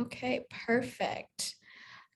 Okay, perfect.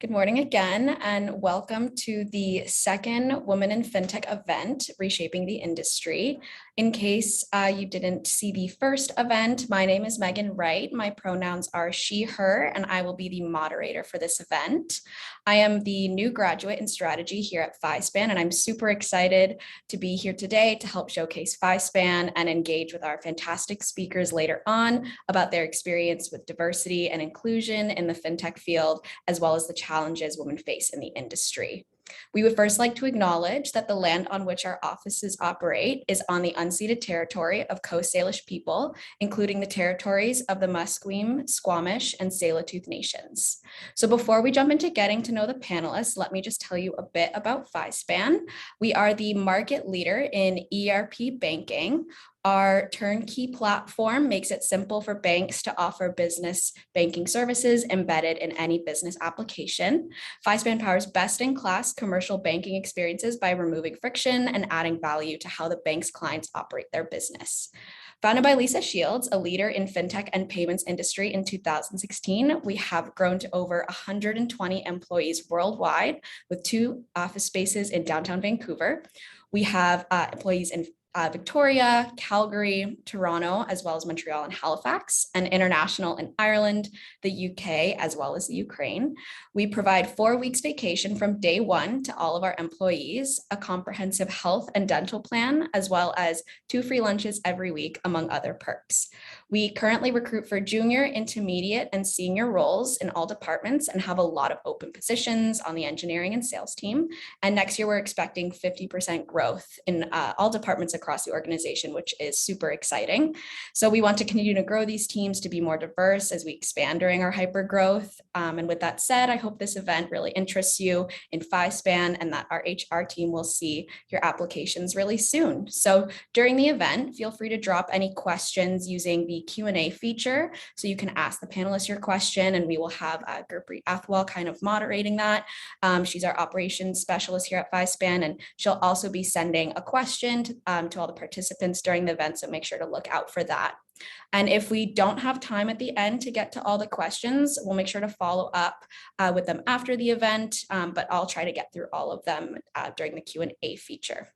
Good morning again, and welcome to the second Women in FinTech event, Reshaping the Industry. In case you didn't see the first event, my name is Meghan Wright. My pronouns are she, her, and I will be the moderator for this event. I am the new graduate in strategy here at FISPAN, and I'm super excited to be here today to help showcase FISPAN and engage with our fantastic speakers later on about their experience with diversity and inclusion in the FinTech field, as well as the challenges women face in the industry. We would first like to acknowledge that the land on which our offices operate is on the unceded territory of Coast Salish people, including the territories of the Musqueam, Squamish, and Tsleil-Waututh nations. So before we jump into getting to know the panelists, let me just tell you a bit about FISPAN. We are the market leader in ERP banking. Our turnkey platform makes it simple for banks to offer business banking services embedded in any business application. FISPAN powers best-in-class commercial banking experiences by removing friction and adding value to how the bank's clients operate their business. Founded by Lisa Shields, a leader in fintech and payments industry in 2016, we have grown to over 120 employees worldwide with 2 office spaces in downtown Vancouver. We have employees in Victoria, Calgary, Toronto, as well as Montreal and Halifax, and international in Ireland, the UK, as well as the Ukraine. We provide 4 weeks vacation from day 1 to all of our employees, a comprehensive health and dental plan, as well as 2 free lunches every week, among other perks. We currently recruit for junior, intermediate, and senior roles in all departments and have a lot of open positions on the engineering and sales team. And next year, we're expecting 50% growth in all departments across the organization, which is super exciting. So we want to continue to grow these teams to be more diverse as we expand during our hyper growth. And with that said, I hope this event really interests you in FISPAN and that our HR team will see your applications really soon. So during the event, feel free to drop any questions using the Q&A feature. So you can ask the panelists your question, and we will have Gurpreet Athwal kind of moderating that. She's our operations specialist here at FISPAN, and she'll also be sending a question to all the participants during the event, so make sure to look out for that. And if we don't have time at the end to get to all the questions, we'll make sure to follow up with them after the event, but I'll try to get through all of them during the Q&A feature.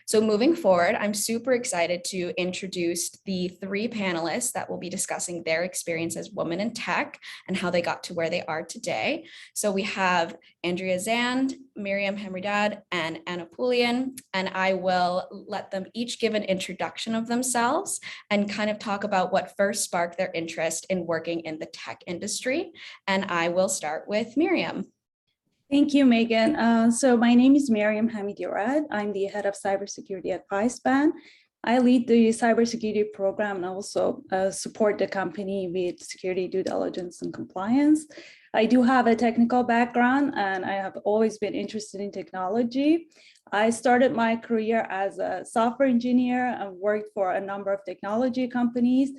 So moving forward, I'm super excited to introduce the 3 panelists that will be discussing their experience as women in tech and how they got to where they are today. So we have Andrea Zand, Maryam Hamidirad, and Anna Poluian, and I will let them each give an introduction of themselves and kind of talk about what first sparked their interest in working in the tech industry. And I will start with Maryam. Thank you, Meghan. So my name is Maryam Hamidirad. I'm the head of cybersecurity at FISPAN. I lead the cybersecurity program and also support the company with security due diligence and compliance. I do have a technical background, and I have always been interested in technology. I started my career as a software engineer and worked for a number of technology companies.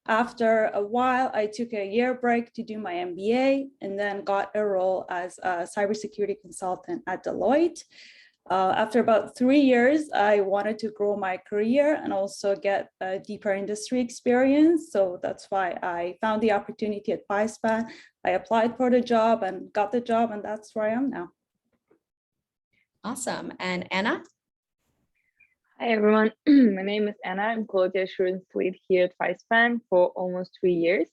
After a while, I took a year break to do my MBA and then got a role as a cybersecurity consultant at Deloitte. After about 3 years, I wanted to grow my career and also get a deeper industry experience. So that's why I found the opportunity at FISPAN. I applied for the job and got the job, and that's where I am now. Awesome. And Anna? Hi, everyone. My name is Anna. I'm quality assurance lead here at FISPAN for almost 3 years.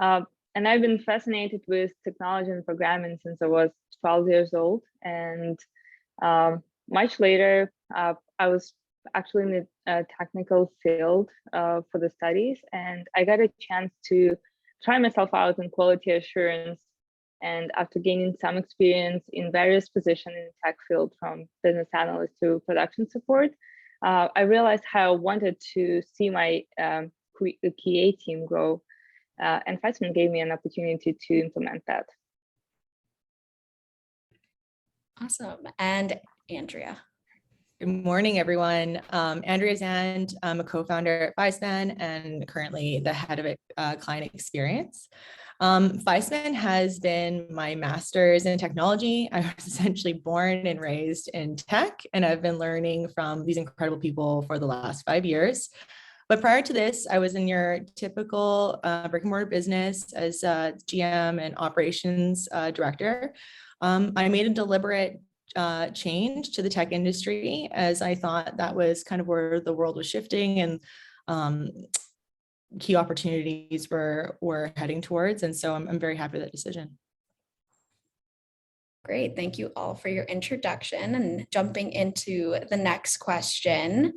And I've been fascinated with technology and programming since I was 12 years old. And much later, I was actually in the technical field for the studies. And I got a chance to try myself out in quality assurance. And after gaining some experience in various positions in the tech field, from business analyst to production support, I realized how I wanted to see my QA team grow, and FISPAN gave me an opportunity to implement that. Awesome. And Andrea. Good morning, everyone. Andrea Zand. I'm a co-founder at FISPAN and currently the head of client experience. FISPAN has been my master's in technology. I was essentially born and raised in tech, and I've been learning from these incredible people for the last 5 years. But prior to this, I was in your typical brick and mortar business as GM and operations director. I made a deliberate change to the tech industry as I thought that was kind of where the world was shifting and key opportunities were heading towards. And so I'm very happy with that decision. Great. Thank you all for your introduction, and jumping into the next question.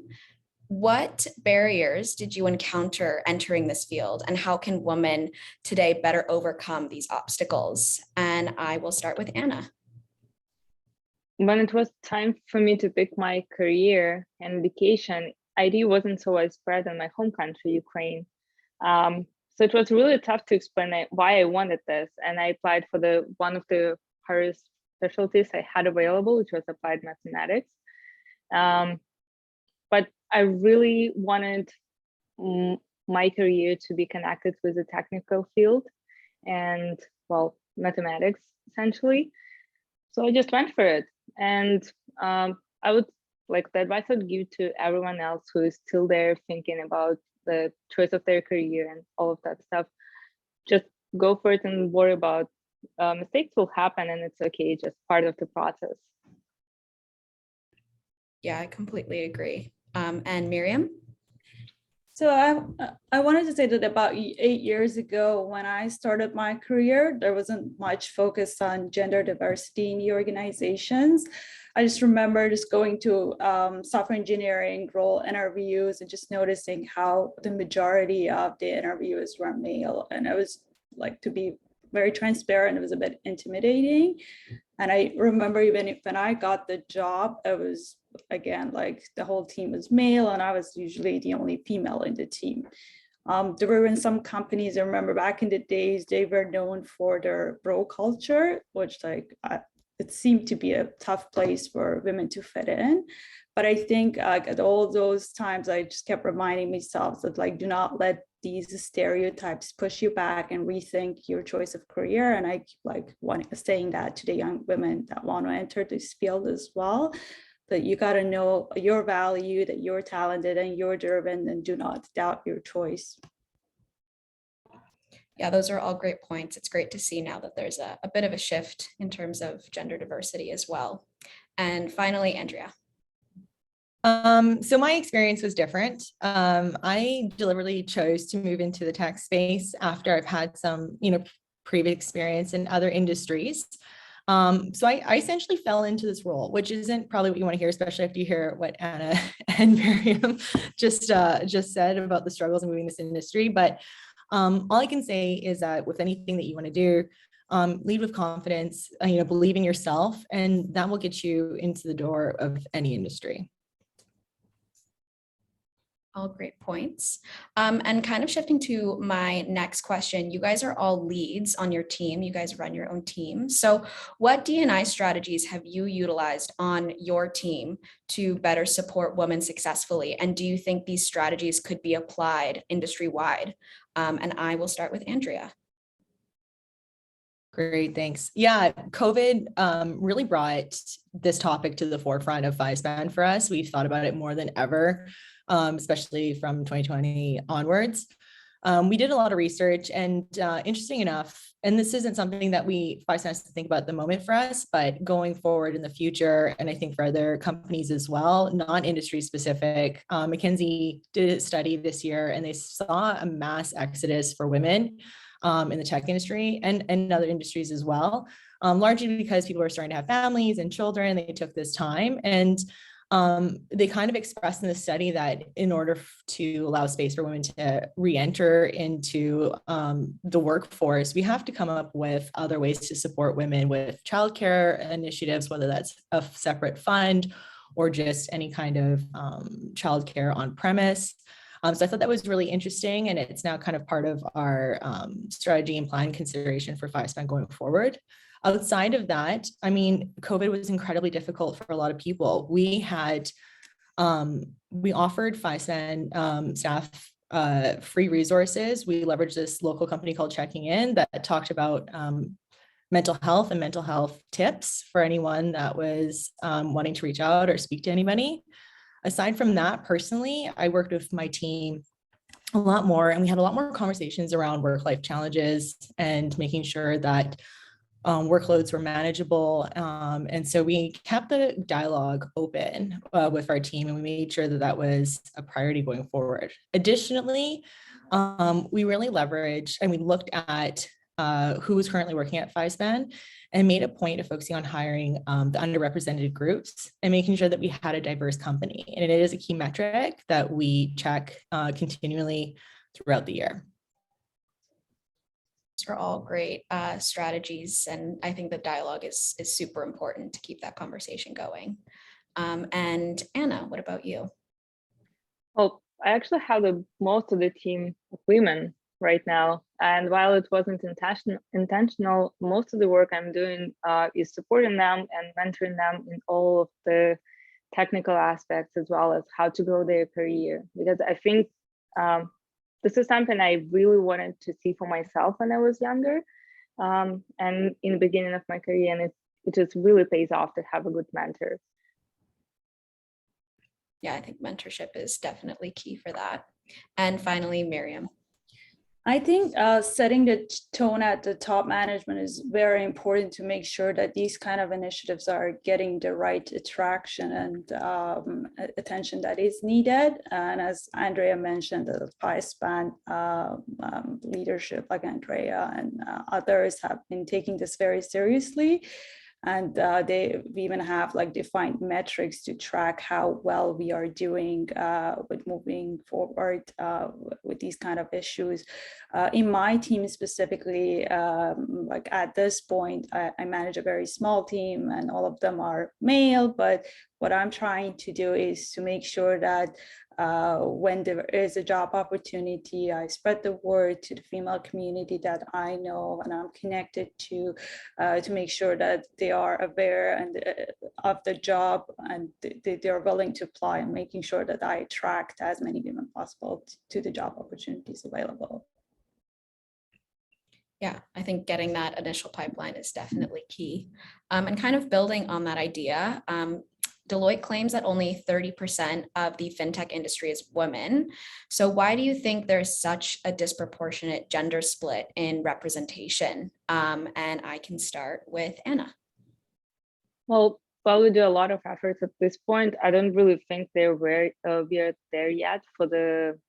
What barriers did you encounter entering this field, and how can women today better overcome these obstacles? And I will start with Anna. When it was time for me to pick my career and education, IT wasn't so widespread in my home country, Ukraine. So it was really tough to explain why I wanted this. And I applied for one of the hardest specialties I had available, which was applied mathematics. But I really wanted my career to be connected with the technical field and, well, mathematics, essentially. So I just went for it. And I would like the advice I'd give to everyone else who is still there thinking about the choice of their career and all of that stuff. Just go for it and worry about mistakes will happen, and it's okay, just part of the process. Yeah, I completely agree. And Maryam? So I wanted to say that about 8 years ago, when I started my career, there wasn't much focus on gender diversity in the organizations. I just remember just going to software engineering role interviews and just noticing how the majority of the interviewers were male. And it was like, to be very transparent, it was a bit intimidating. And I remember even when I got the job, it was, again, like the whole team was male and I was usually the only female in the team. There were in some companies, I remember back in the days, they were known for their bro culture, which it seemed to be a tough place for women to fit in. But I think at all those times, I just kept reminding myself that, like, do not let these stereotypes push you back and rethink your choice of career. And I saying that to the young women that want to enter this field as well, that you got to know your value, that you're talented and you're driven, and do not doubt your choice. Yeah, those are all great points. It's great to see now that there's a bit of a shift in terms of gender diversity as well. And finally, Andrea. So my experience was different. I deliberately chose to move into the tech space after I've had some, previous experience in other industries. So I essentially fell into this role, which isn't probably what you want to hear, especially after you hear what Anna and Maryam just said about the struggles of moving this industry. But all I can say is that with anything that you want to do, lead with confidence, believe in yourself, and that will get you into the door of any industry. All great points. And kind of shifting to my next question, you guys are all leads on your team. You guys run your own team. So what D&I strategies have you utilized on your team to better support women successfully? And do you think these strategies could be applied industry-wide? And I will start with Andrea. Great, thanks. Yeah, COVID really brought this topic to the forefront of FISPAN for us. We've thought about it more than ever, especially from 2020 onwards. We did a lot of research, and interesting enough, and this isn't something that FISPAN has to think about at the moment for us, but going forward in the future, and I think for other companies as well, non-industry specific, McKinsey did a study this year, and they saw a mass exodus for women in the tech industry and other industries as well, largely because people are starting to have families and children. They took this time, and they kind of expressed in the study that in order to allow space for women to re-enter into the workforce, we have to come up with other ways to support women with childcare initiatives, whether that's a separate fund or just any kind of childcare on premise. So I thought that was really interesting, and it's now kind of part of our strategy and plan consideration for FISPAN going forward. Outside of that, I mean, COVID was incredibly difficult for a lot of people. We offered FISPAN staff free resources. We leveraged this local company called Checking In that talked about mental health and mental health tips for anyone that was wanting to reach out or speak to anybody. Aside from that, personally, I worked with my team a lot more, and we had a lot more conversations around work-life challenges and making sure that workloads were manageable. And so we kept the dialogue open with our team, and we made sure that that was a priority going forward. Additionally, we really leveraged and we looked at who was currently working at FISPAN and made a point of focusing on hiring the underrepresented groups and making sure that we had a diverse company. And it is a key metric that we check continually throughout the year. These are all great strategies, and I think the dialogue is super important to keep that conversation going. And Anna, what about you? Well, I actually have most of the team of women right now, and while it wasn't intentional, most of the work I'm doing is supporting them and mentoring them in all of the technical aspects, as well as how to grow their career. Because I think this is something I really wanted to see for myself when I was younger, and in the beginning of my career, and it just really pays off to have a good mentor. Yeah, I think mentorship is definitely key for that. And finally, Maryam. I think setting the tone at the top management is very important to make sure that these kind of initiatives are getting the right attraction and attention that is needed. And as Andrea mentioned, the FISPAN leadership, like Andrea and others, have been taking this very seriously. And they even have like defined metrics to track how well we are doing with moving forward with these kind of issues. In my team specifically, like at this point, I manage a very small team and all of them are male, but what I'm trying to do is to make sure that when there is a job opportunity, I spread the word to the female community that I know and I'm connected to make sure that they are aware and of the job and they are willing to apply, and making sure that I attract as many women possible to the job opportunities available. Yeah, I think getting that initial pipeline is definitely key. And kind of building on that idea, Deloitte claims that only 30% of the fintech industry is women. So why do you think there's such a disproportionate gender split in representation? And I can start with Anna. Well, while we do a lot of efforts at this point, I don't really think we are there yet for the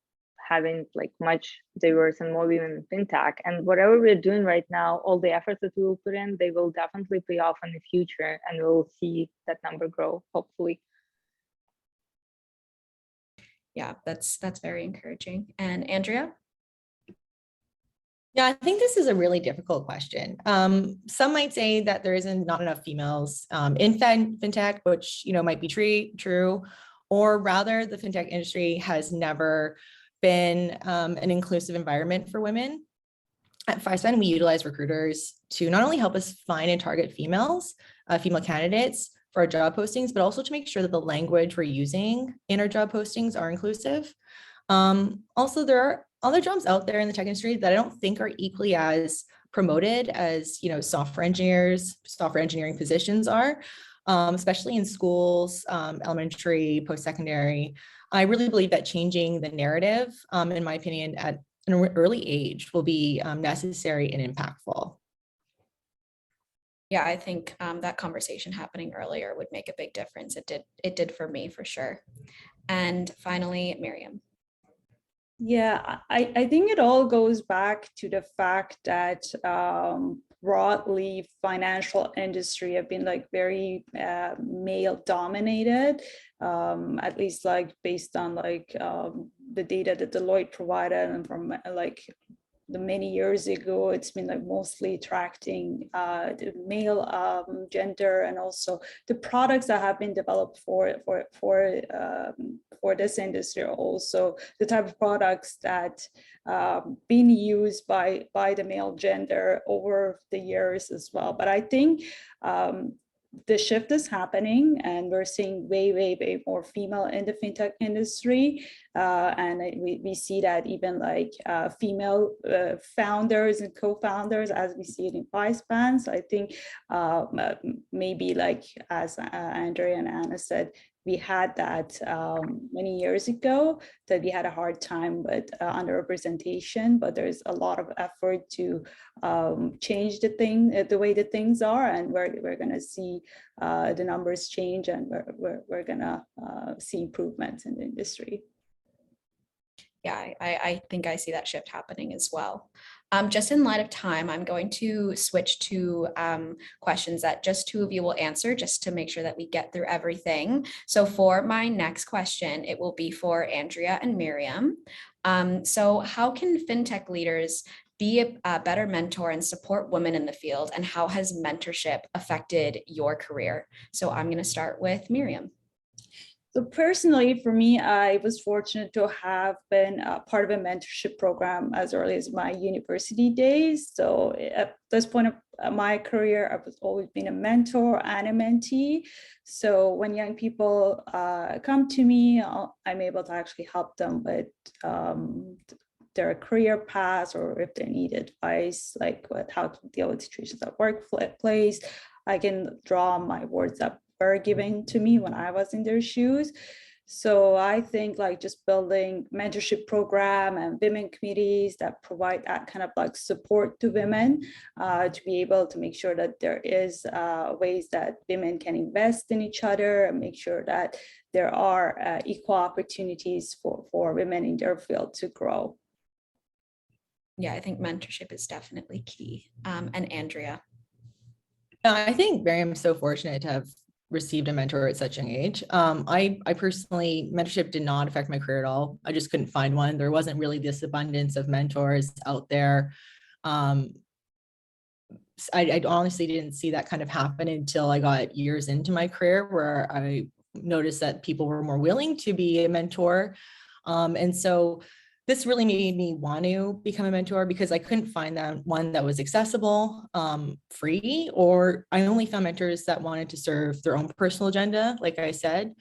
having like much diverse and more women in fintech. And whatever we're doing right now, all the efforts that we will put in, they will definitely pay off in the future, and we'll see that number grow, hopefully. Yeah, that's very encouraging. And Andrea? Yeah, I think this is a really difficult question. Some might say that there isn't not enough females in fintech, which might be true, or rather the fintech industry has never been an inclusive environment for women. At FISPAN, we utilize recruiters to not only help us find and target female candidates for our job postings, but also to make sure that the language we're using in our job postings are inclusive. Also, there are other jobs out there in the tech industry that I don't think are equally as promoted as software engineering positions are, especially in schools, elementary, post-secondary. I really believe that changing the narrative, in my opinion, at an early age will be necessary and impactful. Yeah, I think that conversation happening earlier would make a big difference. It did for me, for sure. And finally, Maryam. Yeah, I think it all goes back to the fact that broadly financial industry have been like very male dominated, at least like based on like the data that Deloitte provided, and from like the many years ago, it's been like mostly attracting the male gender, and also the products that have been developed for this industry are also the type of products that been used by the male gender over the years as well. But I think the shift is happening, and we're seeing way more female in the fintech industry, and we see that even like female founders and co-founders, as we see it in FISPAN. So I think maybe like as Andrea and Anna said, we had that many years ago, that we had a hard time with underrepresentation, but there's a lot of effort to change the way that things are, and we're going to see the numbers change, and we're going to see improvements in the industry. Yeah, I think I see that shift happening as well. Just in light of time, I'm going to switch to questions that just two of you will answer, just to make sure that we get through everything. So for my next question, it will be for Andrea and Maryam. So how can FinTech leaders be a better mentor and support women in the field? And how has mentorship affected your career? So I'm going to start with Maryam. So personally, for me, I was fortunate to have been part of a mentorship program as early as my university days. So at this point of my career, I've always been a mentor and a mentee. So when young people come to me, I'm able to actually help them with their career paths, or if they need advice, like with how to deal with situations at workplace. I can draw on my words that were given to me when I was in their shoes. So I think like just building mentorship program and women committees that provide that kind of like support to women to be able to make sure that there is ways that women can invest in each other, and make sure that there are equal opportunities for women in their field to grow. Yeah, I think mentorship is definitely key. And Andrea. I think Maryam's so fortunate to have received a mentor at such a young age. I personally, mentorship did not affect my career at all. I just couldn't find one. There wasn't really this abundance of mentors out there. I honestly didn't see that kind of happen until I got years into my career, where I noticed that people were more willing to be a mentor. And so this really made me want to become a mentor, because I couldn't find one that was accessible, free, or I only found mentors that wanted to serve their own personal agenda, like I said.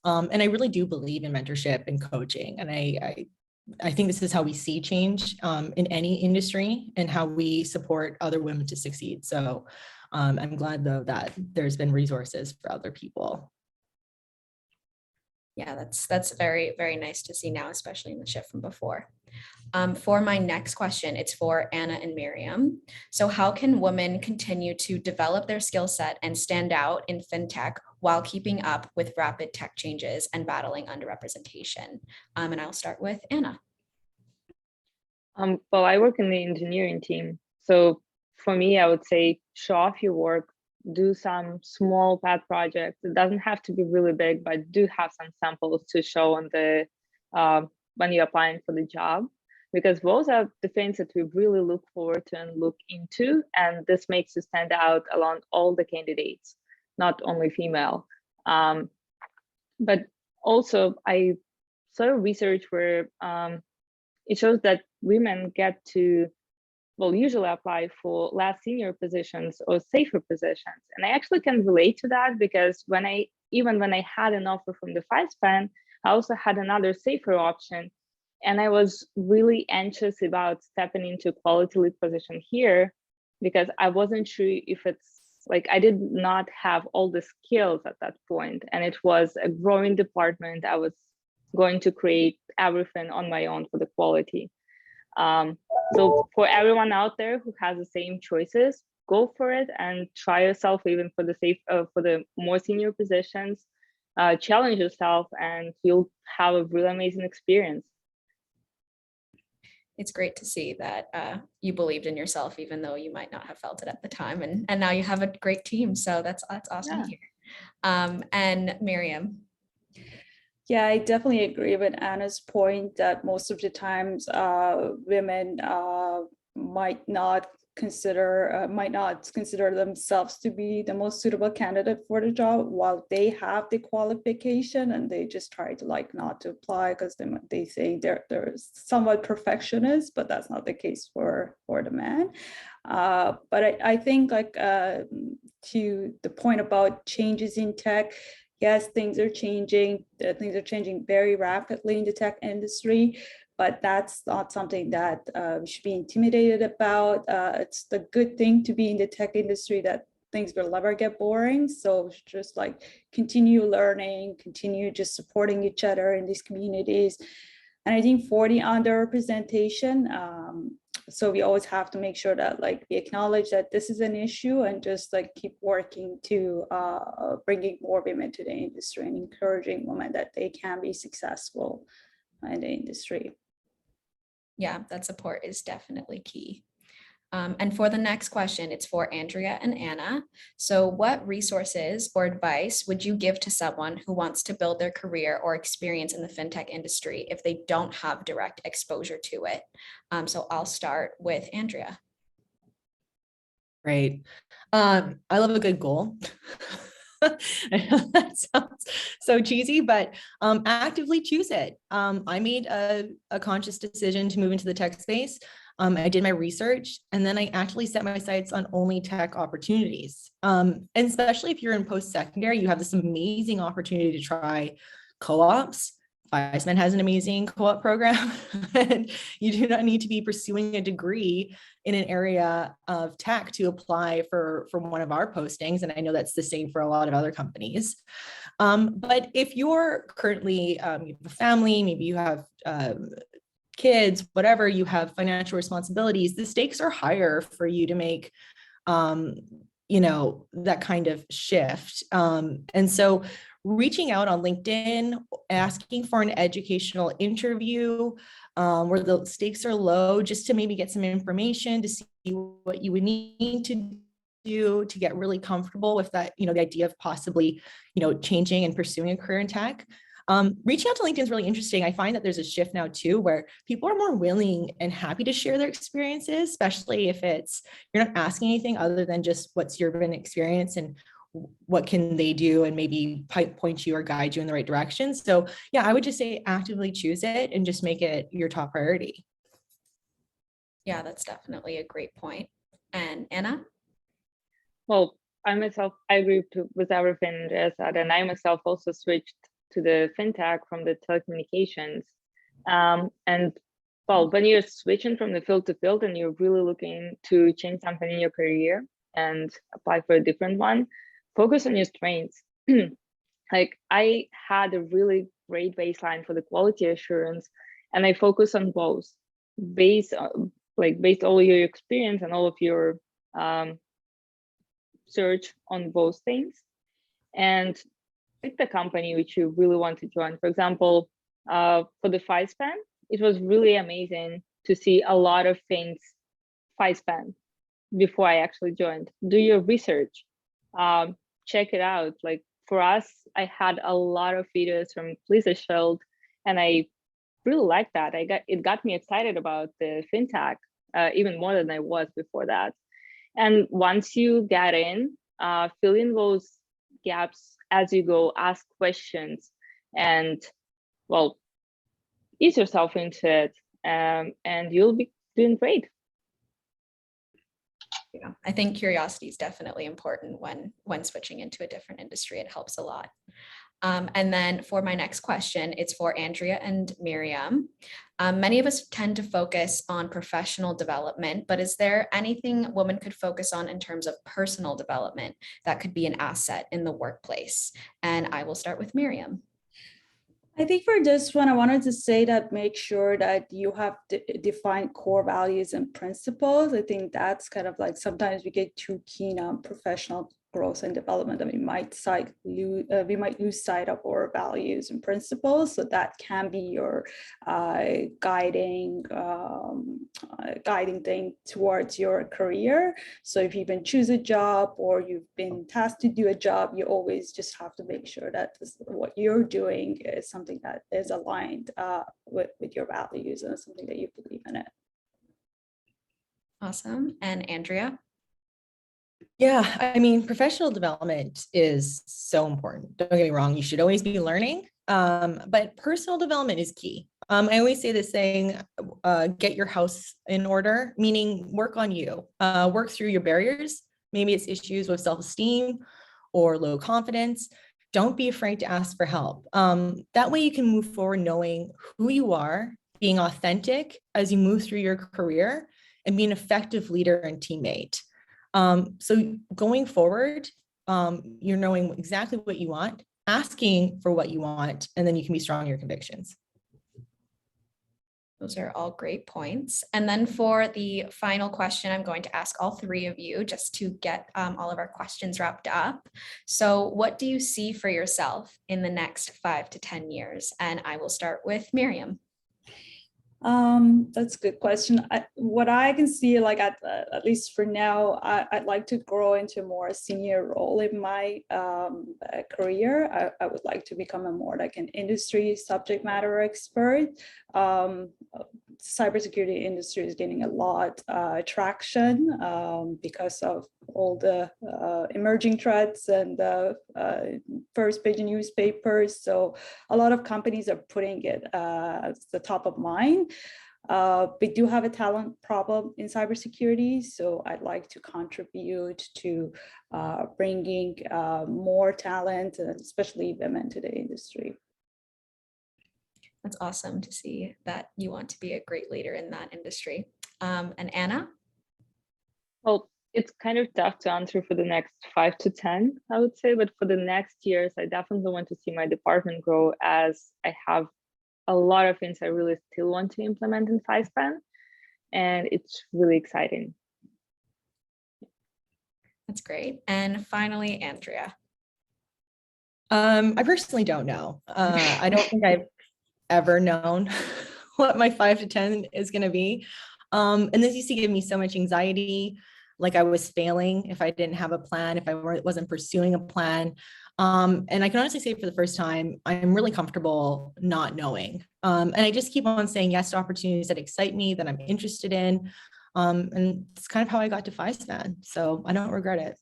And I really do believe in mentorship and coaching. And I think this is how we see change in any industry, and how we support other women to succeed. So I'm glad, though, that there's been resources for other people. Yeah, that's very, very nice to see now, especially in the shift from before. For my next question, it's for Anna and Maryam. So how can women continue to develop their skill set and stand out in FinTech while keeping up with rapid tech changes and battling underrepresentation? And I'll start with Anna. Well, I work in the engineering team. So for me, I would say show off your work, do some small pet projects. It doesn't have to be really big, but do have some samples to show on the when you're applying for the job, because those are the things that we really look forward to and look into, and this makes you stand out along all the candidates, not only female. But also I saw research where it shows that women get to, well, usually apply for less senior positions or safer positions. And I actually can relate to that, because even when I had an offer from the FISPAN, I also had another safer option. And I was really anxious about stepping into quality lead position here, because I wasn't sure if it's like, I did not have all the skills at that point. And it was a growing department. I was going to create everything on my own for the quality. So for everyone out there who has the same choices, go for it and try yourself, even for the more senior positions. Challenge yourself, and you'll have a really amazing experience. It's great to see that you believed in yourself, even though you might not have felt it at the time, and now you have a great team. So that's awesome to hear. And Maryam. Yeah, I definitely agree with Anna's point that most of the times women might not consider themselves to be the most suitable candidate for the job, while they have the qualification, and they just try to like not to apply because they say they're somewhat perfectionist, but that's not the case for the man. But I think like to the point about changes in tech, yes, things are changing. Things are changing very rapidly in the tech industry, but that's not something that we should be intimidated about. It's the good thing to be in the tech industry, that things will never get boring. So just like continue learning, continue just supporting each other in these communities. And I think for the underrepresentation, so we always have to make sure that like we acknowledge that this is an issue and just like keep working to bringing more women to the industry and encouraging women that they can be successful in the industry. Yeah, that support is definitely key. And for the next question, it's for Andrea and Anna. So what resources or advice would you give to someone who wants to build their career or experience in the fintech industry if they don't have direct exposure to it? So I'll start with Andrea. Great. I love a good goal. I know that sounds so cheesy, but actively choose it. I made a conscious decision to move into the tech space. I did my research, and then I actually set my sights on only tech opportunities. And especially if you're in post-secondary, you have this amazing opportunity to try co-ops. FISPAN has an amazing co-op program, and you do not need to be pursuing a degree in an area of tech to apply for one of our postings. And I know that's the same for a lot of other companies. But if you're currently, you have a family, maybe you have kids, whatever, you have financial responsibilities, the stakes are higher for you to make, that kind of shift. And so reaching out on LinkedIn, asking for an educational interview where the stakes are low, just to maybe get some information to see what you would need to do to get really comfortable with that, the idea of possibly, changing and pursuing a career in tech. Reaching out to LinkedIn is really interesting. I find that there's a shift now too, where people are more willing and happy to share their experiences, especially if you're not asking anything other than just what's your experience and what can they do and maybe point you or guide you in the right direction. So yeah, I would just say actively choose it and just make it your top priority. Yeah, that's definitely a great point. And Anna? Well, I agree with everything Andrea said, and I myself also switched to the fintech from the telecommunications. And well, when you're switching from the field to field and you're really looking to change something in your career and apply for a different one, focus on your strengths. Like I had a really great baseline for the quality assurance, and I focus on both based all your experience and all of your search on both things, and pick the company which you really want to join. For example, for the FISPAN, it was really amazing to see a lot of things FISPAN before I actually joined. Do your research, check it out. Like for us, I had a lot of videos from Lisa Shield, and I really liked that. It got me excited about the fintech even more than I was before that. And once you get in, fill in those gaps as you go, ask questions, and well, ease yourself into it, and you'll be doing great. Yeah, I think curiosity is definitely important when switching into a different industry. It helps a lot. And then for my next question, it's for Andrea and Maryam. Many of us tend to focus on professional development, but is there anything women could focus on in terms of personal development that could be an asset in the workplace? And I will start with Maryam. I think for this one, I wanted to say that make sure that you have defined core values and principles. I think that's kind of like sometimes we get too keen on professional growth and development, and we might lose sight of our values and principles. So that can be your guiding thing towards your career. So if you even choose a job or you've been tasked to do a job, you always just have to make sure that what you're doing is something that is aligned with your values and something that you believe in it. Awesome. And Andrea? Yeah, I mean, professional development is so important. Don't get me wrong, you should always be learning, but personal development is key. I always say this saying, get your house in order, meaning work on you, work through your barriers. Maybe it's issues with self-esteem or low confidence. Don't be afraid to ask for help. That way you can move forward knowing who you are, being authentic as you move through your career, and be an effective leader and teammate. So going forward, you're knowing exactly what you want, asking for what you want, and then you can be strong in your convictions. Those are all great points. And then for the final question, I'm going to ask all three of you just to get all of our questions wrapped up. So what do you see for yourself in the next 5 to 10 years? And I will start with Maryam. That's a good question. What I can see, like at least for now, I'd like to grow into a more senior role in my career. I would like to become a more like an industry subject matter expert. Cybersecurity industry is gaining a lot traction because of all the emerging threats and the first page newspapers. So a lot of companies are putting it as the top of mind. We do have a talent problem in cybersecurity, so I'd like to contribute to bringing more talent, especially women, to the industry. That's awesome to see that you want to be a great leader in that industry. And Anna? Well, it's kind of tough to answer for the next 5 to 10, I would say, but for the next years, I definitely want to see my department grow, as I have a lot of things I really still want to implement in FISPAN, and it's really exciting. That's great. And finally, Andrea. I personally don't know. I don't think I've ever known what my 5 to 10 is going to be. And this used to give me so much anxiety, like I was failing if I didn't have a plan, if I wasn't pursuing a plan. And I can honestly say for the first time, I'm really comfortable not knowing. And I just keep on saying yes to opportunities that excite me, that I'm interested in. And it's kind of how I got to FISPAN. So I don't regret it.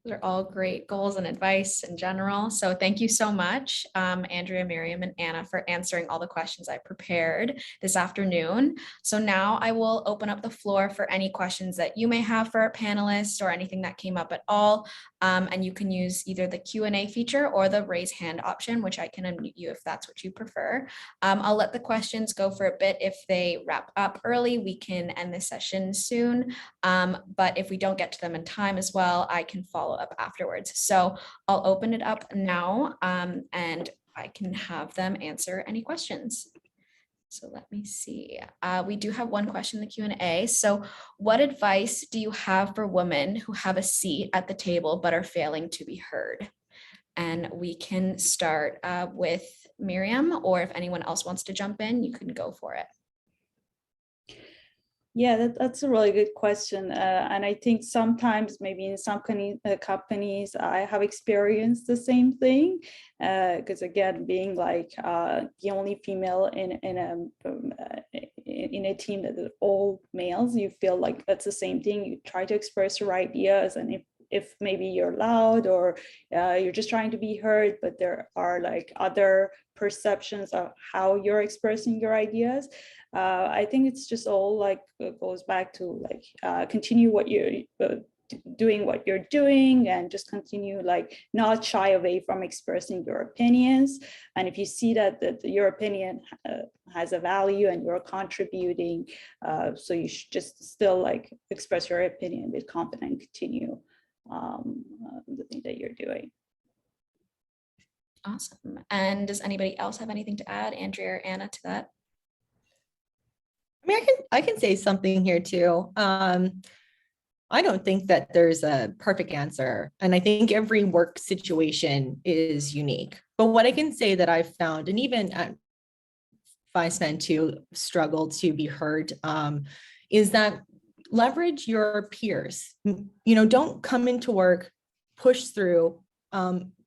Those are all great goals and advice in general. So thank you so much, Andrea, Maryam, and Anna, for answering all the questions I prepared this afternoon. So now I will open up the floor for any questions that you may have for our panelists or anything that came up at all. And you can use either the Q&A feature or the raise hand option, which I can unmute you if that's what you prefer. I'll let the questions go for a bit. If they wrap up early, we can end this session soon. But if we don't get to them in time as well, I can follow up afterwards. So I'll open it up now and I can have them answer any questions. So let me see. We do have one question in the Q&A. So what advice do you have for women who have a seat at the table but are failing to be heard? And we can start with Maryam, or if anyone else wants to jump in, you can go for it. Yeah, that's a really good question. And I think sometimes maybe in some companies, I have experienced the same thing. Because again, being like the only female in a team that is all males, you feel like that's the same thing. You try to express your ideas, and if maybe you're loud or you're just trying to be heard, but there are like other perceptions of how you're expressing your ideas. I think it's just all like goes back to like continue what you're doing what you're doing, and just continue like not shy away from expressing your opinions. And if you see that your opinion has a value and you're contributing, so you should just still like express your opinion with confidence and continue the thing that you're doing. Awesome. And does anybody else have anything to add, Andrea or Anna, to that? I mean, I can say something here too. I don't think that there's a perfect answer. And I think every work situation is unique. But what I can say that I've found, and even at FISPAN too, struggle to be heard, is that leverage your peers. You know, don't come into work, push through.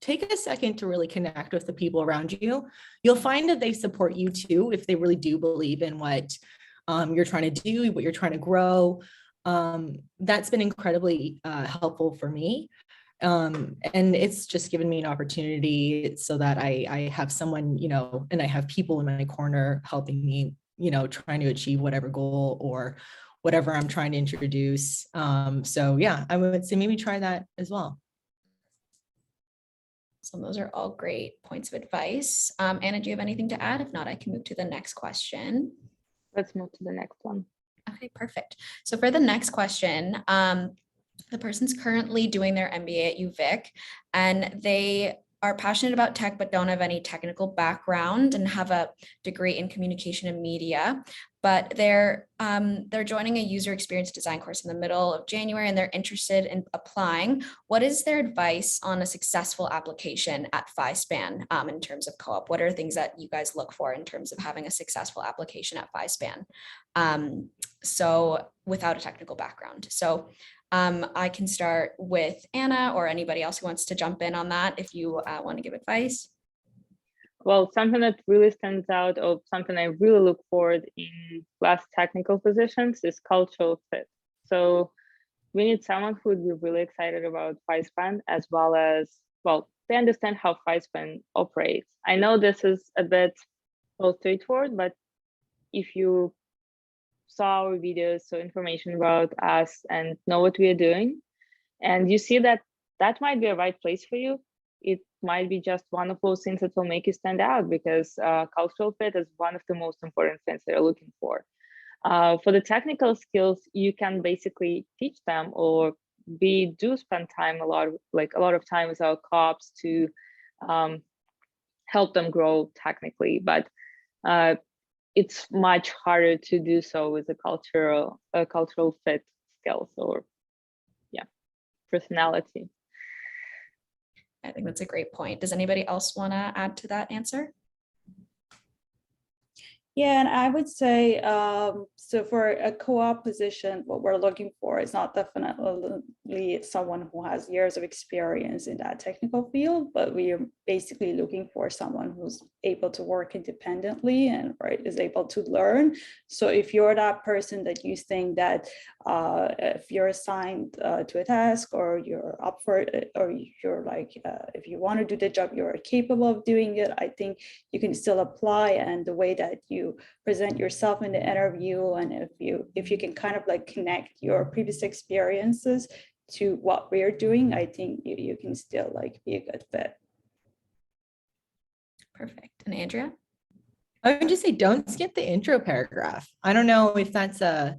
Take a second to really connect with the people around you. You'll find that they support you too, if they really do believe in what you're trying to do, what you're trying to grow. That's been incredibly helpful for me. And it's just given me an opportunity so that I have someone, you know, and I have people in my corner helping me, you know, trying to achieve whatever goal or whatever I'm trying to introduce. So yeah, I would say maybe try that as well. So those are all great points of advice. Anna, do you have anything to add? If not, I can move to the next question. Let's move to the next one. Okay, perfect. So for the next question, the person's currently doing their MBA at UVic, and they are passionate about tech but don't have any technical background and have a degree in communication and media, but they're joining a user experience design course in the middle of January and they're interested in applying. What is their advice on a successful application at FISPAN in terms of co-op? What are things that you guys look for in terms of having a successful application at FISPAN? So without a technical background. So I can start with Anna or anybody else who wants to jump in on that if you want to give advice. Well, something that really stands out, or something I really look for in less technical positions, is cultural fit. So we need someone who would be really excited about FISPAN, as well as, well, they understand how FISPAN operates. I know this is a bit, well, straightforward, but if you saw our videos, so information about us and know what we are doing, and you see that that might be a right place for you, it might be just one of those things that will make you stand out, because cultural fit is one of the most important things they're looking for. For the technical skills, you can basically teach them, or we do spend time a lot of time with our co-ops to help them grow technically, but it's much harder to do so with a cultural fit skills, or personality. I think that's a great point. Does anybody else want to add to that answer? Yeah, and I would say, so for a co-op position, what we're looking for is not definitely someone who has years of experience in that technical field, but we are basically looking for someone who's able to work independently and is able to learn. So if you're that person that you think that if you're assigned to a task, or you're up for it, or you're like, if you want to do the job, you're capable of doing it, I think you can still apply. And the way that you present yourself in the interview, and if you can kind of like connect your previous experiences to what we're doing, I think you can still like be a good fit. Perfect. And Andrea? I would just say, don't skip the intro paragraph. I don't know if that's I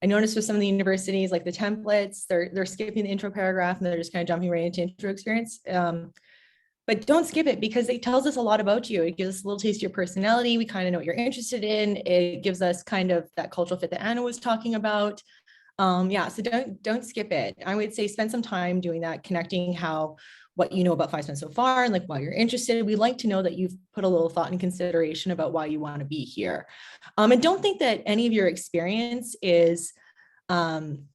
noticed with some of the universities, like the templates, they're skipping the intro paragraph and they're just kind of jumping right into intro experience. But don't skip it, because it tells us a lot about you. It gives us a little taste of your personality. We kind of know what you're interested in. It gives us kind of that cultural fit that Anna was talking about. Yeah, so don't skip it. I would say spend some time doing that, connecting what you know about FISPAN so far and like why you're interested. We'd like to know that you've put a little thought and consideration about why you want to be here. And don't think that any of your experience is you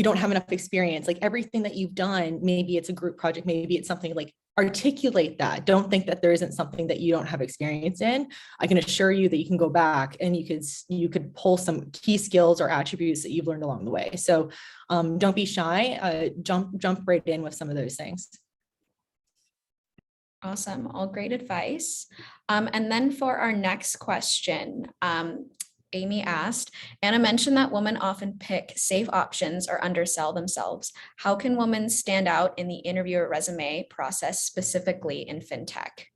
don't have enough experience. Like everything that you've done, maybe it's a group project, maybe it's something, like articulate that. Don't think that there isn't something that you don't have experience in. I can assure you that you can go back and you could pull some key skills or attributes that you've learned along the way. So don't be shy, jump right in with some of those things. Awesome, all great advice. And then for our next question, Amy asked, Anna mentioned that women often pick safe options or undersell themselves. How can women stand out in the interview or resume process, specifically in FinTech?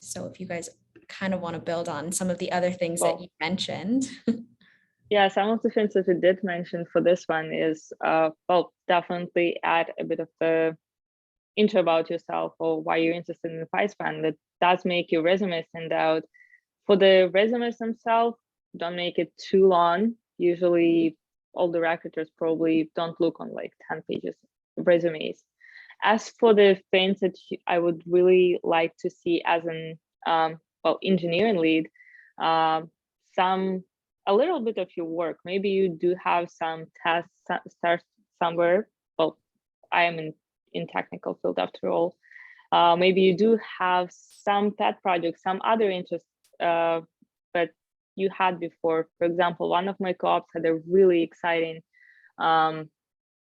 So if you guys kind of want to build on some of the other things that you mentioned. Yeah, some of the things that we did mention for this one is, well, definitely add a bit of the intro about yourself or why you're interested in the FISPAN. That does make your resume stand out. For the resumes themselves, don't make it too long. Usually all the recruiters probably don't look on like 10 pages of resumes. As for the things that I would really like to see as an engineering lead, a little bit of your work. Maybe you do have some tests start somewhere. Well, I am in technical field after all. Maybe you do have some pet projects, some other interests but you had before. For example, one of my co-ops had a really exciting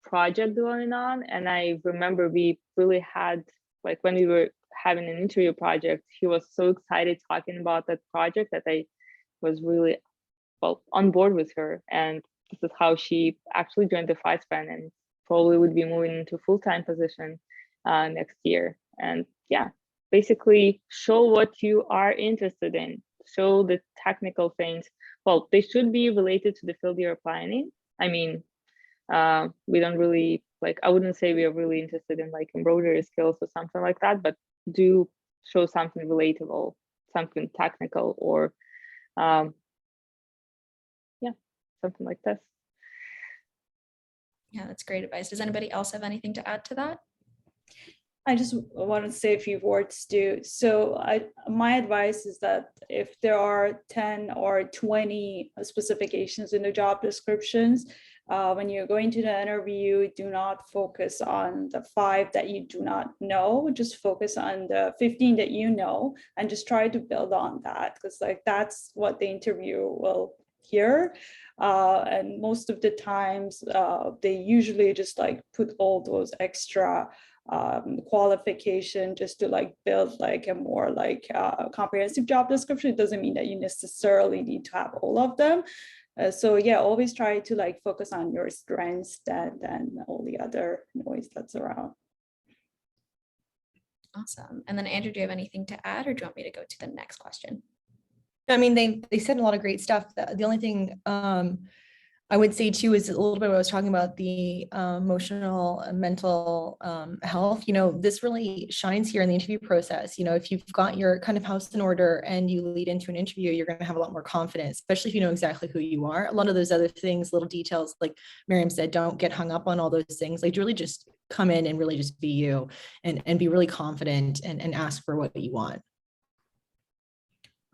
project going on, and I remember we really had, like when we were having an interview project, he was so excited talking about that project that I was really on board with her, and this is how she actually joined the FISPAN and probably would be moving into full-time position next year. And yeah, basically show what you are interested in, show the technical things, well, they should be related to the field you're applying in. I mean, we don't really, like, I wouldn't say we are really interested in like embroidery skills or something like that, but do show something relatable, something technical, or yeah, something like this. Yeah, that's great advice. Does anybody else have anything to add to that? I just want to say a few words too. So my advice is that if there are 10 or 20 specifications in the job descriptions, when you're going to the interview, do not focus on the 5 that you do not know, just focus on the 15 that you know, and just try to build on that, because like that's what the interview will hear. And most of the times they usually just like put all those extra qualification just to like build like a more like comprehensive job description. It doesn't mean that you necessarily need to have all of them. So yeah, always try to like focus on your strengths than all the other noise that's around. Awesome. And then Andrew, do you have anything to add, or do you want me to go to the next question? I mean, they said a lot of great stuff. The only thing I would say too is a little bit what I was talking about, the emotional and mental health. You know, this really shines here in the interview process. You know, if you've got your kind of house in order and you lead into an interview, you're going to have a lot more confidence, especially if you know exactly who you are. A lot of those other things, little details, like Maryam said, don't get hung up on all those things. Like really just come in and really just be you and be really confident and ask for what you want.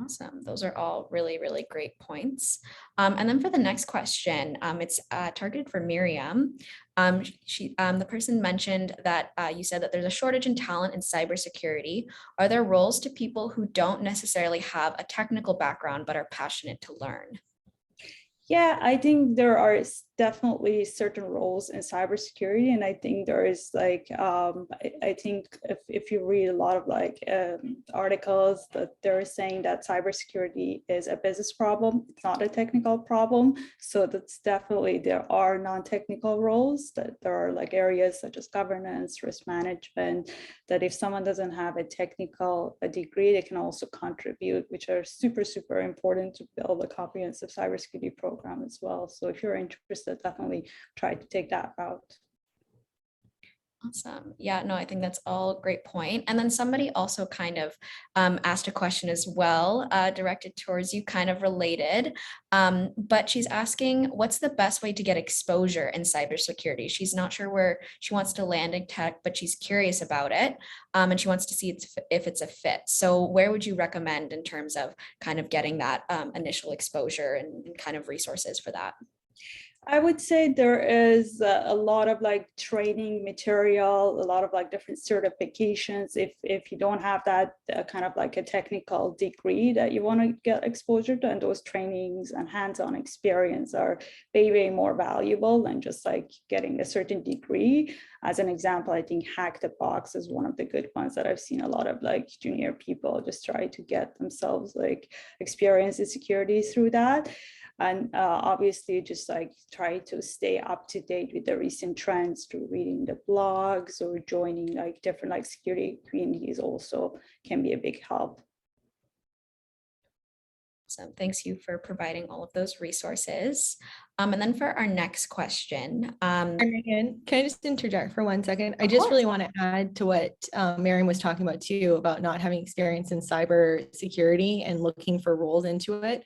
Awesome. Those are all really, really great points. And then for the next question, it's targeted for Maryam. The person mentioned that you said that there's a shortage in talent in cybersecurity. Are there roles to people who don't necessarily have a technical background but are passionate to learn? Yeah, I think there are definitely certain roles in cybersecurity, and I think there is like I think if you read a lot of like articles that they're saying that cybersecurity is a business problem, it's not a technical problem. So that's definitely, there are non-technical roles, that there are like areas such as governance, risk management, that if someone doesn't have a technical degree, they can also contribute, which are super, super important to build a comprehensive cybersecurity program as well. So if you're interested, definitely try to take that route. Awesome. Yeah, no, I think that's all great point. And then somebody also kind of asked a question as well, directed towards you, kind of related, but she's asking, what's the best way to get exposure in cybersecurity? She's not sure where she wants to land in tech, but she's curious about it, and she wants to see if it's a fit. So where would you recommend in terms of kind of getting that initial exposure and kind of resources for that? I would say there is a lot of like training material, a lot of like different certifications. If you don't have that kind of like a technical degree that you want to get exposure to, and those trainings and hands-on experience are way, way more valuable than just like getting a certain degree. As an example, I think Hack the Box is one of the good ones that I've seen a lot of like junior people just try to get themselves like experience in security through that. And obviously just like try to stay up to date with the recent trends through reading the blogs or joining like different like security communities also can be a big help. So thanks you for providing all of those resources. And then for our next question. Megan, can I just interject for 1 second? I just really want to add to what Maryam was talking about too, about not having experience in cybersecurity and looking for roles into it.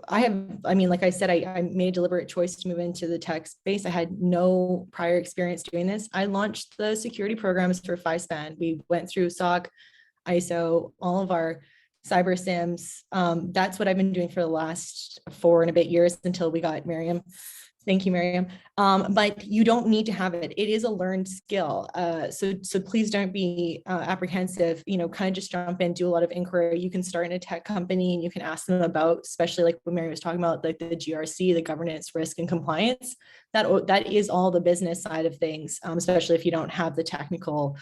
I mean, like I said, I made a deliberate choice to move into the tech space. I had no prior experience doing this. I launched the security programs for FISPAN. We went through SOC, ISO, all of our cyber sims. That's what I've been doing for the last 4 and a bit years until we got Maryam. Thank you, Maryam. But you don't need to have it. It is a learned skill. So please don't be apprehensive, you know, kind of just jump in, do a lot of inquiry. You can start in a tech company and you can ask them about, especially like what Maryam was talking about, like the GRC, the governance, risk, and compliance. That is all the business side of things, especially if you don't have the technical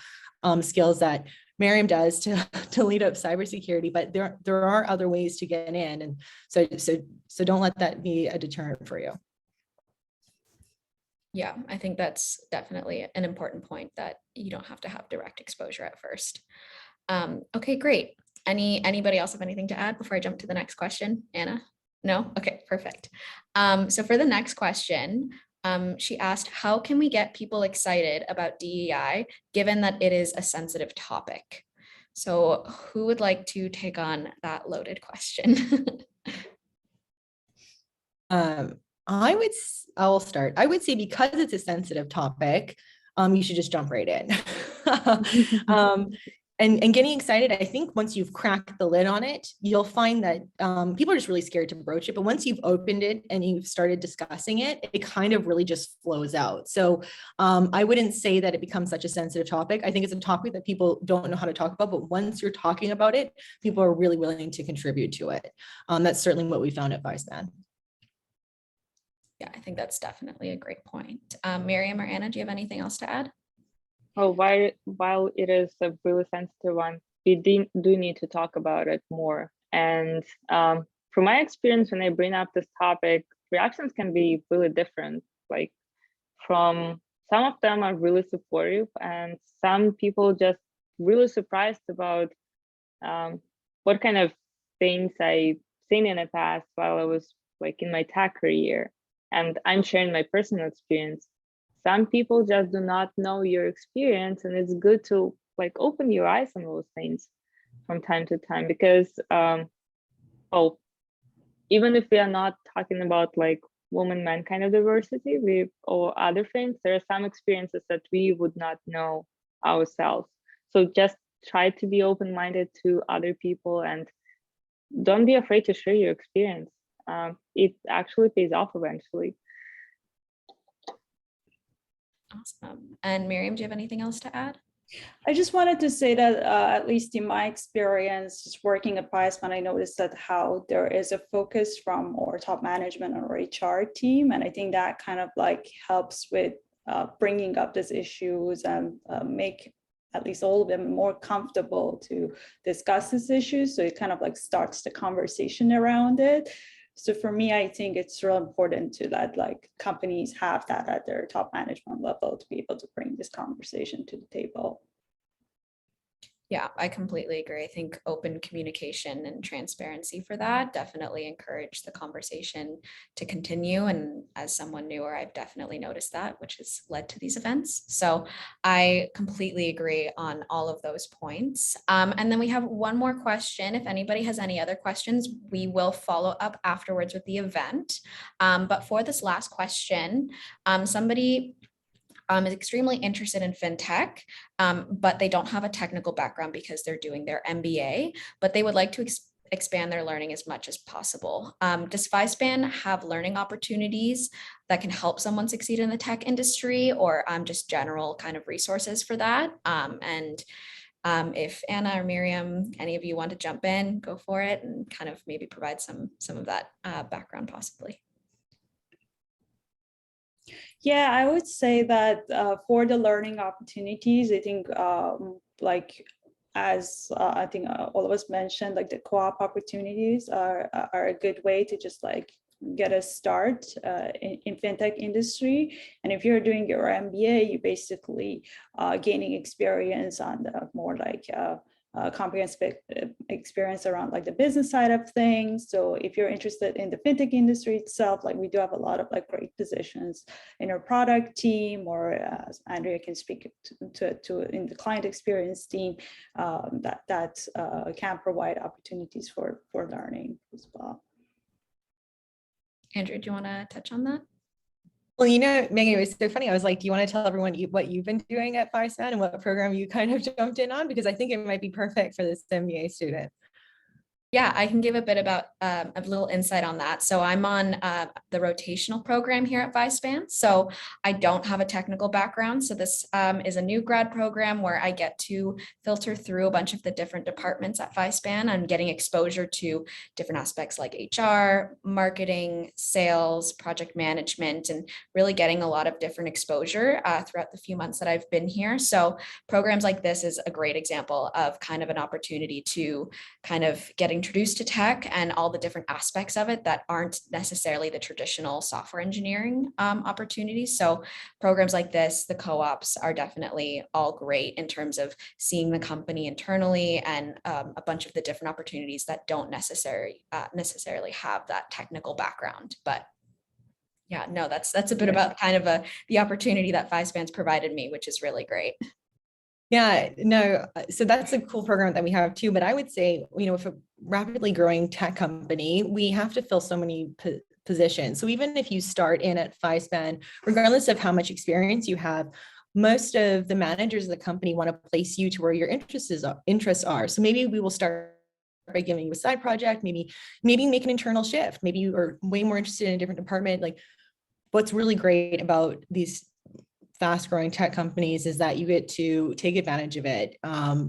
skills that Maryam does to lead up cybersecurity, but there are other ways to get in. And so don't let that be a deterrent for you. Yeah, I think that's definitely an important point, that you don't have to have direct exposure at first. Okay, great. Anybody else have anything to add before I jump to the next question? Anna? No? Okay, perfect. So for the next question, she asked, how can we get people excited about DEI given that it is a sensitive topic? So who would like to take on that loaded question? I'll start. I would say because it's a sensitive topic, you should just jump right in. And getting excited, I think once you've cracked the lid on it, you'll find that people are just really scared to broach it. But once you've opened it and you've started discussing it, it kind of really just flows out. So I wouldn't say that it becomes such a sensitive topic. I think it's a topic that people don't know how to talk about, but once you're talking about it, people are really willing to contribute to it. That's certainly what we found at FISPAN. Yeah, I think that's definitely a great point. Maryam or Anna, do you have anything else to add? Oh, while it is a really sensitive one, we do need to talk about it more. And from my experience, when I bring up this topic, reactions can be really different. Like from some of them are really supportive, and some people just really surprised about what kind of things I've seen in the past while I was like in my tech career. And I'm sharing my personal experience. Some people just do not know your experience, and it's good to like open your eyes on those things from time to time, because even if we are not talking about like woman-man kind of diversity or other things, there are some experiences that we would not know ourselves. So just try to be open-minded to other people and don't be afraid to share your experience. It actually pays off eventually. Awesome. And Maryam, do you have anything else to add? I just wanted to say that at least in my experience, just working at FISPAN, I noticed that how there is a focus from our top management or HR team. And I think that kind of like helps with bringing up these issues and make at least all of them more comfortable to discuss these issues. So it kind of like starts the conversation around it. So for me, I think it's real important to that like companies have that at their top management level to be able to bring this conversation to the table. Yeah, I completely agree. I think open communication and transparency for that definitely encourage the conversation to continue. And as someone newer, I've definitely noticed that, which has led to these events. So I completely agree on all of those points. And then we have one more question. If anybody has any other questions, we will follow up afterwards with the event. But for this last question, somebody is extremely interested in FinTech, but they don't have a technical background because they're doing their MBA, but they would like to expand their learning as much as possible. Does FISPAN have learning opportunities that can help someone succeed in the tech industry, or just general kind of resources for that? If Anna or Maryam, any of you want to jump in, go for it and kind of maybe provide some of that background possibly. Yeah, I would say that for the learning opportunities, I think like as I think all of us mentioned, like the co-op opportunities are a good way to just like get a start in fintech industry. And if you're doing your MBA, you basically gaining experience on the more like comprehensive experience around like the business side of things. So if you're interested in the fintech industry itself, like we do have a lot of like great positions in our product team, or as Andrea can speak to in the client experience team, that can provide opportunities for learning as well. Andrea, do you want to touch on that? Well, you know, Megan, it was so funny. I was like, do you want to tell everyone what you've been doing at FISPAN and what program you kind of jumped in on? Because I think it might be perfect for this MBA student. Yeah, I can give a bit about a little insight on that. So I'm on the rotational program here at FISPAN. So I don't have a technical background. So this is a new grad program where I get to filter through a bunch of the different departments at FISPAN. I'm getting exposure to different aspects like HR, marketing, sales, project management, and really getting a lot of different exposure throughout the few months that I've been here. So programs like this is a great example of kind of an opportunity to kind of getting introduced to tech and all the different aspects of it that aren't necessarily the traditional software engineering opportunities. So programs like this, the co-ops, are definitely all great in terms of seeing the company internally and a bunch of the different opportunities that don't necessarily have that technical background. But yeah, no, that's a bit about kind of the opportunity that FISPAN's provided me, which is really great. Yeah, no, so that's a cool program that we have too. But I would say, if a rapidly growing tech company, we have to fill so many positions. So even if you start in at FISPAN, regardless of how much experience you have, most of the managers of the company want to place you to where your interests are. So maybe we will start by giving you a side project, maybe make an internal shift. Maybe you are way more interested in a different department. Like, what's really great about these fast growing tech companies is that you get to take advantage of it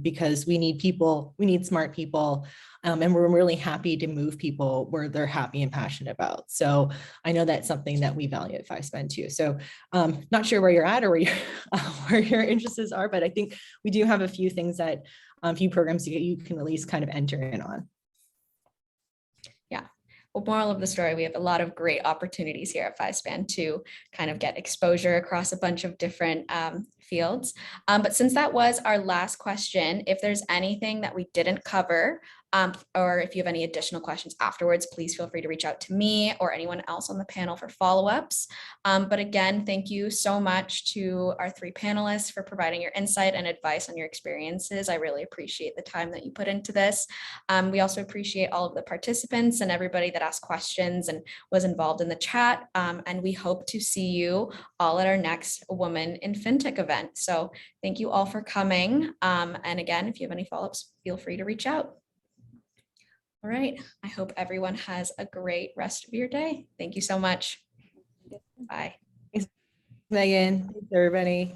because we need people, we need smart people. And we're really happy to move people where they're happy and passionate about. So I know that's something that we value at FISPAN too. So not sure where you're at or where your interests are, but I think we do have a few things that few programs you can at least kind of enter in on. Well, moral of the story, we have a lot of great opportunities here at FISPAN to kind of get exposure across a bunch of different fields. But since that was our last question, if there's anything that we didn't cover, or if you have any additional questions afterwards, please feel free to reach out to me or anyone else on the panel for follow-ups. But again, thank you so much to our three panelists for providing your insight and advice on your experiences. I really appreciate the time that you put into this. We also appreciate all of the participants and everybody that asked questions and was involved in the chat. And we hope to see you all at our next Women in FinTech event. So thank you all for coming. And again, if you have any follow-ups, feel free to reach out. All right. I hope everyone has a great rest of your day. Thank you so much. Bye. Thanks, Megan. Thanks, everybody.